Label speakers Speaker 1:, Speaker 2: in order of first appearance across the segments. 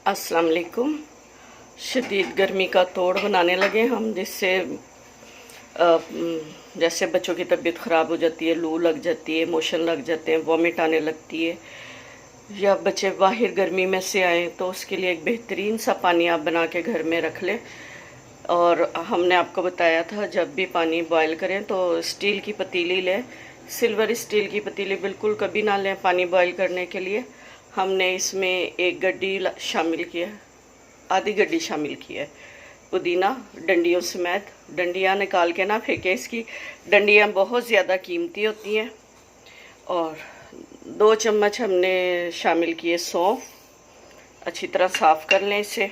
Speaker 1: अस्सलाम वालेकुम। शदीद गर्मी का तोड़ बनाने लगे हम, जिससे जैसे बच्चों की तबीयत ख़राब हो जाती है, लू लग जाती है, मोशन लग जाते हैं, वॉमिट आने लगती है, या बच्चे बाहर गर्मी में से आए तो उसके लिए एक बेहतरीन सा पानी आप बना के घर में रख लें। और हमने आपको बताया था जब भी पानी बॉयल करें तो स्टील की पतीली लें, सिल्वर स्टील की पतीली बिल्कुल कभी ना लें पानी बॉयल करने के लिए। हमने इसमें एक गड्डी शामिल किया, आधी गड्डी शामिल की है पुदीना, डंडियों समेत। डंडियाँ निकाल के ना फेंके, इसकी डंडियाँ बहुत ज़्यादा कीमती होती हैं। और 2 चम्मच हमने शामिल किए सौंफ, अच्छी तरह साफ़ कर लें इसे।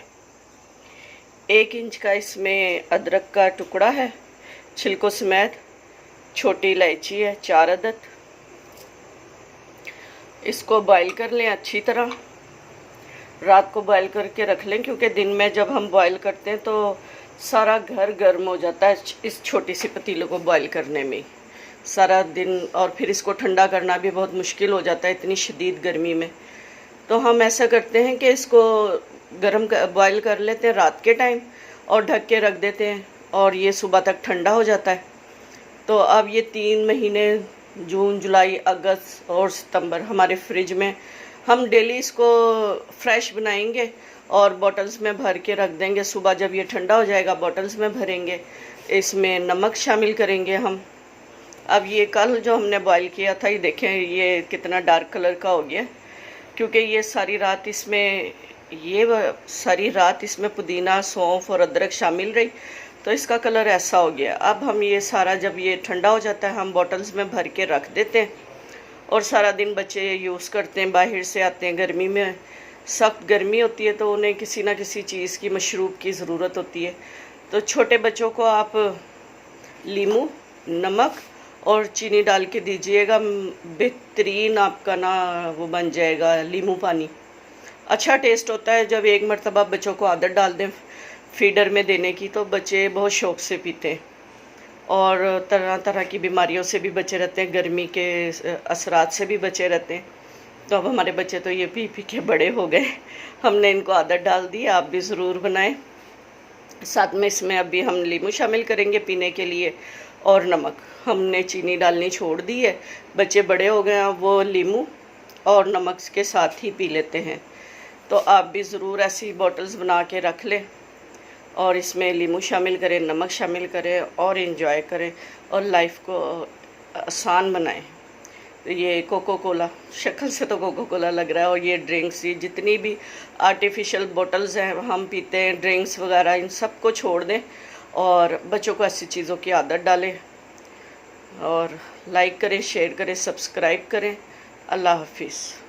Speaker 1: 1 इंच का इसमें अदरक का टुकड़ा है छिलकों समेत। छोटी इलायची है 4 अदद। इसको बॉईल कर लें अच्छी तरह, रात को बॉईल करके रख लें, क्योंकि दिन में जब हम बॉईल करते हैं तो सारा घर गर्म हो जाता है इस छोटी सी पतीले को बॉईल करने में सारा दिन। और फिर इसको ठंडा करना भी बहुत मुश्किल हो जाता है इतनी शदीद गर्मी में। तो हम ऐसा करते हैं कि इसको बॉईल कर लेते हैं रात के टाइम और ढक के रख देते हैं, और ये सुबह तक ठंडा हो जाता है। तो अब ये 3 महीने जून, जुलाई, अगस्त और सितंबर हमारे फ्रिज में, हम डेली इसको फ्रेश बनाएंगे और बॉटल्स में भर के रख देंगे। सुबह जब ये ठंडा हो जाएगा बॉटल्स में भरेंगे। इसमें नमक शामिल करेंगे हम। अब ये कल जो हमने बॉईल किया था, ये देखें ये कितना डार्क कलर का हो गया, क्योंकि ये सारी रात इसमें पुदीना, सौंफ और अदरक शामिल रही, तो इसका कलर ऐसा हो गया। अब हम ये सारा, जब ये ठंडा हो जाता है, हम बॉटल्स में भर के रख देते हैं और सारा दिन बच्चे यूज़ करते हैं। बाहर से आते हैं, गर्मी में सख्त गर्मी होती है तो उन्हें किसी ना किसी चीज़ की, मशरूब की ज़रूरत होती है। तो छोटे बच्चों को आप लीमू, नमक और चीनी डाल के दीजिएगा, बेहतरीन आपका ना वो बन जाएगा नींबू पानी। अच्छा टेस्ट होता है। जब एक मरतबा बच्चों को आदत डाल दें फीडर में देने की, तो बच्चे बहुत शौक़ से पीते हैं और तरह तरह की बीमारियों से भी बचे रहते हैं, गर्मी के असरात से भी बचे रहते हैं। तो अब हमारे बच्चे तो ये पी पी के बड़े हो गए, हमने इनको आदत डाल दी। आप भी ज़रूर बनाएं। साथ में इसमें अभी हम नींबू शामिल करेंगे पीने के लिए, और नमक। हमने चीनी डालनी छोड़ दी है, बच्चे बड़े हो गए हैं, वो नींबू और नमक के साथ ही पी लेते हैं। तो आप भी ज़रूर ऐसी बॉटल्स बना के रख लें और इसमें नींबू शामिल करें, नमक शामिल करें और इन्जॉय करें और लाइफ को आसान बनाएं। ये कोको कोला, शक्ल से तो कोको कोला लग रहा है, और ये ड्रिंक्स, ये जितनी भी आर्टिफिशियल बॉटल्स हैं हम पीते हैं, ड्रिंक्स वगैरह, इन सब को छोड़ दें और बच्चों को ऐसी चीज़ों की आदत डालें। और लाइक करें, शेयर करें, सब्सक्राइब करें। अल्लाह हाफिज़।